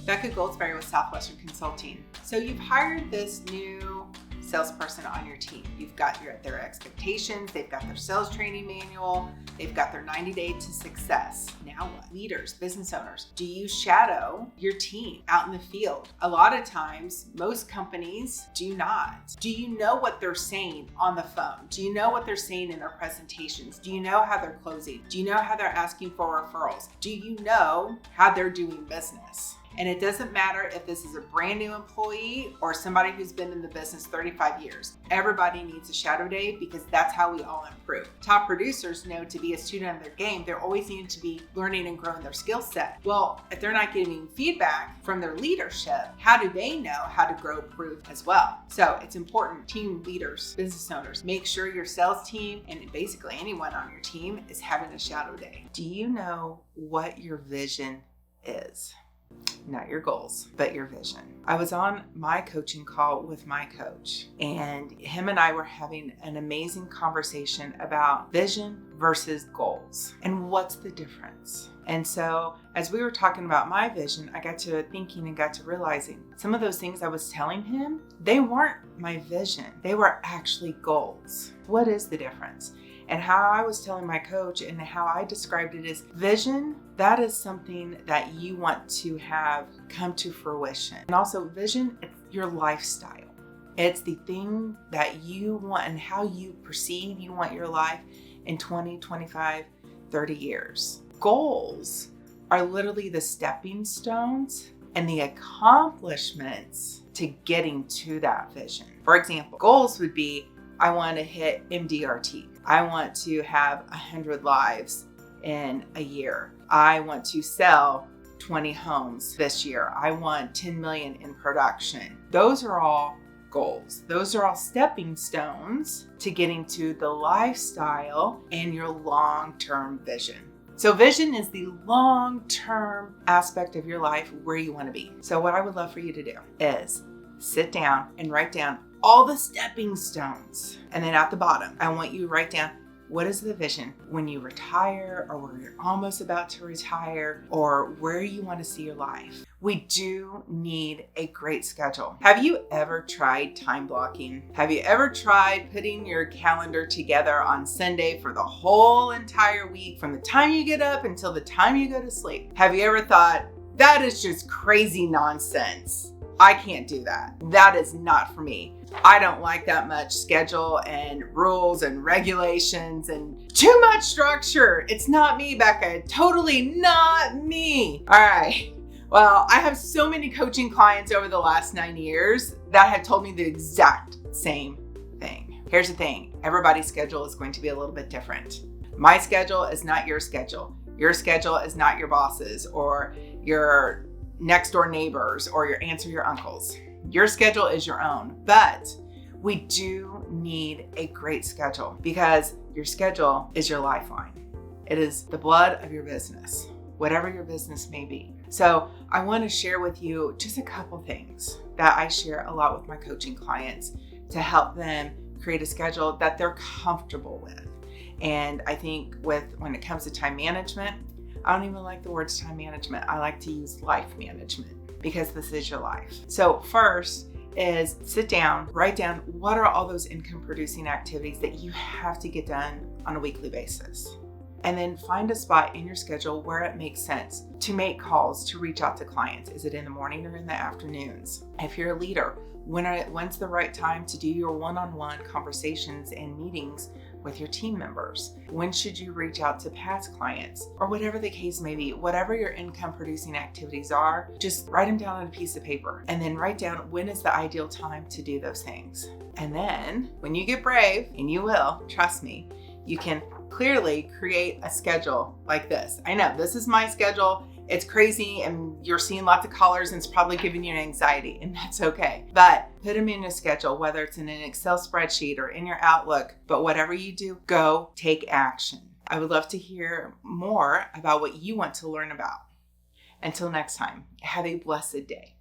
Becca Goldsberry with Southwestern Consulting. So you've hired this new salesperson on your team. You've got their expectations, they've got their sales training manual, they've got their 90-day to success. Now what? Leaders, business owners, do you shadow your team out in the field? A lot of times, most companies do not. Do you know what they're saying on the phone? Do you know what they're saying in their presentations? Do you know how they're closing? Do you know how they're asking for referrals? Do you know how they're doing business? And it doesn't matter if this is a brand new employee or somebody who's been in the business 35 years. Everybody needs a shadow day because that's how we all improve. Top producers know to be a student of their game, they're always needing to be learning and growing their skill set. Well, if they're not getting feedback from their leadership, how do they know how to grow, improve as well? So it's important, team leaders, business owners, make sure your sales team and basically anyone on your team is having a shadow day. Do you know what your vision is? Not your goals, but your vision. I was on my coaching call with my coach, and him and I were having an amazing conversation about vision versus goals and what's the difference. And so as we were talking about my vision, I got to thinking and got to realizing some of those things I was telling him, they weren't my vision. They were actually goals. What is the difference? And how I was telling my coach and how I described it is vision, that is something that you want to have come to fruition. And also vision, it's your lifestyle. It's the thing that you want and how you perceive you want your life in 20, 25, 30 years. Goals are literally the stepping stones and the accomplishments to getting to that vision. For example, goals would be, I want to hit MDRT. I want to have 100 lives in a year. I want to sell 20 homes this year. I want 10 million in production. Those are all goals. Those are all stepping stones to getting to the lifestyle and your long-term vision. So vision is the long-term aspect of your life where you want to be. So what I would love for you to do is sit down and write down all the stepping stones. And then at the bottom, I want you to write down, what is the vision when you retire or when you're almost about to retire or where you want to see your life? We do need a great schedule. Have you ever tried time blocking? Have you ever tried putting your calendar together on Sunday for the whole entire week from the time you get up until the time you go to sleep? Have you ever thought, that is just crazy nonsense? I can't do that. That is not for me. I don't like that much schedule and rules and regulations and too much structure. It's not me, Becca. Totally not me. All right. Well, I have so many coaching clients over the last 9 years that have told me the exact same thing. Here's the thing. Everybody's schedule is going to be a little bit different. My schedule is not your schedule. Your schedule is not your boss's or your next door neighbors or your aunts or your uncles. Your schedule is your own, but we do need a great schedule because your schedule is your lifeline. It is the blood of your business, whatever your business may be. So I want to share with you just a couple things that I share a lot with my coaching clients to help them create a schedule that they're comfortable with. And I think when it comes to time management, I don't even like the words time management. I like to use life management because this is your life. So first is sit down, write down what are all those income producing activities that you have to get done on a weekly basis. And then find a spot in your schedule where it makes sense to make calls, to reach out to clients. Is it in the morning or in the afternoons? If you're a leader, when's the right time to do your one-on-one conversations and meetings with your team members? When should you reach out to past clients? Or whatever the case may be, whatever your income producing activities are, just write them down on a piece of paper and then write down when is the ideal time to do those things. And then when you get brave, and you will, trust me, you can clearly create a schedule like this. I know this is my schedule. It's crazy and you're seeing lots of colors and it's probably giving you anxiety, and that's okay. But put them in a schedule, whether it's in an Excel spreadsheet or in your Outlook, but whatever you do, go take action. I would love to hear more about what you want to learn about. Until next time, have a blessed day.